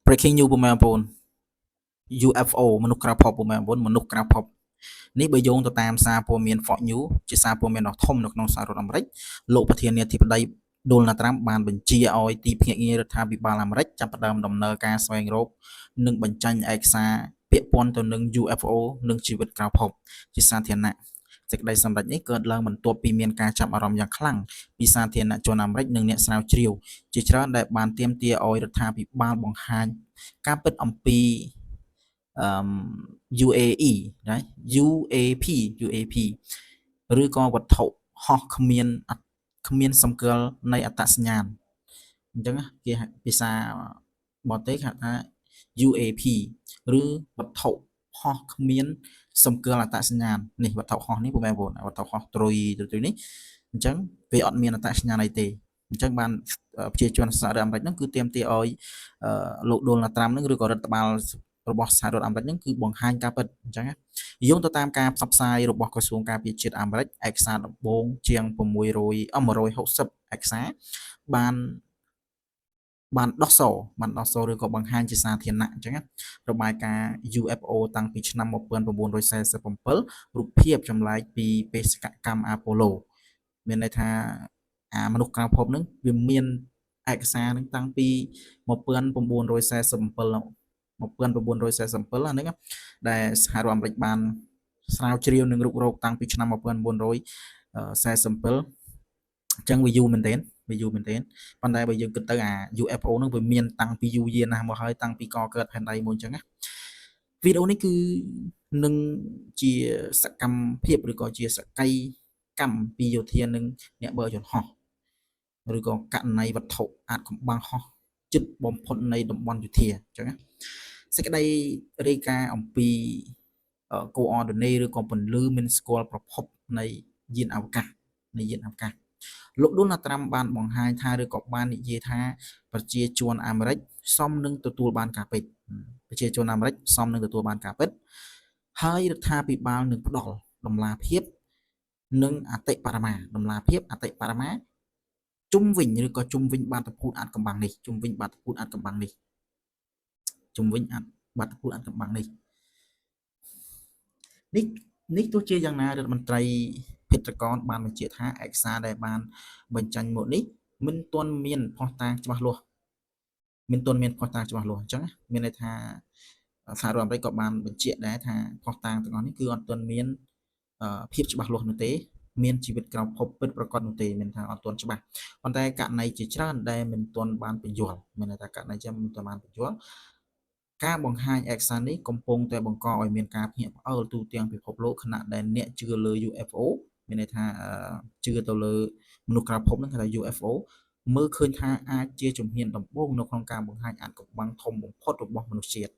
breaking news ពុំមែនបងប្អូន UFO មនុស្សក្រៅភពពុំមែនបងប្អូនមនុស្សក្រៅភពនេះបើយោងទៅតាមសារព័ត៌មាន Fox News ជាសារព័ត៌មានដ៏ធំនៅក្នុងសហរដ្ឋអាមេរិកលោកប្រធានាធិបតី Donald Trump បានបញ្ជាឲ្យទីភ្នាក់ងាររដ្ឋាភិបាលអាមេរិកចាប់ផ្ដើមដំណើរការស្វែងរកនិងបញ្ចេញឯកសារពាក់ព័ន្ធទៅនឹង UFO និងជីវិតក្រៅភពជាសាធារណៈសេចក្តីសម្រេចនេះកើតឡើងបន្ទាប់ពីមានការចាប់អារម្មណ៍យ៉ាងខ្លាំងពីសាធារណជនអាមេរិកនិងអ្នកស្រាវជ្រាវជាច្រើនដែលបានទាមទារឲ្យរដ្ឋាភិបាលបង្ហាញការពិតអំពីUAE ណា UAP ឬក៏វត្ថុហោះគ្មានសម្គាល់នៃអត្តសញ្ញាណអញ្ចឹងគេភាសាបរទេសគេហៅថា UAP ឬវត្ថុហោះគ្មានសម្គាល់អត្តសញ្ញាណនេះវត្ថុហោះនេះពុំមែនបងវត្ថុហោះត្រុយនេះអញ្ចឹងវាអត់មានអត្តសញ្ញាណអីទេអញ្ចឹងបានប្រជាជនសហរដ្ឋអាមេរិកហ្នឹងគឺទាមទារឲ្យលោក Donald Trump ហ្នឹងឬក៏រដ្ឋបាលរបស់សហរដ្ឋអាមេរិកហ្នឹងគឺបង្ហាញការពិតអញ្ចឹងយោងទៅតាមការផ្សព្វផ្សាយរបស់ក្រសួងការពារជាតិអាមេរិកឯកសារដំបូងជាង160ឯកសារបានដោះសឬក៏បង្ហាញជាសាធារណៈអញ្ចឹងរបាយការណ៍ UFO តាំងពីឆ្នាំ1947រូបភាពចម្លែកពីបេសកកម្មអាប៉ូឡូមានន័យថាមនុស្សក្រៅភពហ្នឹងវាមានឯកសារហ្នឹងតាំងពី1947ហ្នឹងដែលសហរដ្ឋអាមេរិកបានស្រាវជ្រាវនិងរុករកតាំងពីឆ្នាំ1947អញ្ចឹងវាយូរមែនទែនប៉ុន្តែបើយើងគិតទៅUFO ហ្នឹងវាមានតាំងពីយូរយារណាស់មកហើយតាំងពីកកើតផែនដីមួយអញ្ចឹងណាវីដេអូនេះគឺនឹងជាសកម្មភាពឬក៏ជាសកម្មកម្មពីយោធានិងអ្នកបើកយន្តហោះឬក៏ករណីវត្ថុអាចកំបាំងហោះជិតបំផុតនៃតំបន់យោធាអញ្ចឹងណាសេចក្តីរាយការណ៍អំពីcoordinate ឬក៏ពន្លឺមិនស្គាល់ប្រភពនៃយានអវកាសលោក Donald Trump បានបង្ហាញថាឬក៏បាននិយាយថាប្រជាជនអាមេរិកសមនឹងទទួលបានការពិតហើយរដ្ឋាភិបាលនឹងផ្ដល់តម្លាភាពនិងអតិបរមាជុំវិញបាតុភូតអាថ៌កំបាំងនេះទោះជាយ៉ាងណារដ្ឋមន្ត្រីភេត្រាករបានបញ្ជាក់ថាឯកសារដែលបានបញ្ចេញមកនេះមិនទាន់មានភស្តុតាងច្បាស់លាស់អញ្ចឹងមានន័យថាសហរដ្ឋអាមេរិកក៏បានបញ្ជាក់ដែរថាភស្តុតាងទាំងអស់នេះគឺអត់ទាន់មានភាពច្បាស់លាស់នោះទេមានជីវិតក្រៅភពពិតប្រាកដនោះទេមានថាអត់ទាន់ច្បាស់ប៉ុន្តែករណីជាច្រើនដែលមិនទាន់បានបញ្យល់ការបង្ហាញឯកសារនេះកំពុងតែបង្កឲ្យមានការភ្ញាក់ផ្អើលទូទាំងពិភពលោកខណៈដែលអ្នកជឿលើ UFO មានន័យថាជឿទៅលើមនុស្សក្រៅភពហ្នឹងគេថា UFO មើលឃើញថាអាចជាជំហានដំបូងនៅក្នុងការបង្ហាញអាថ៌កំបាំងធំបំផុតរបស់មនុស្សជាតិ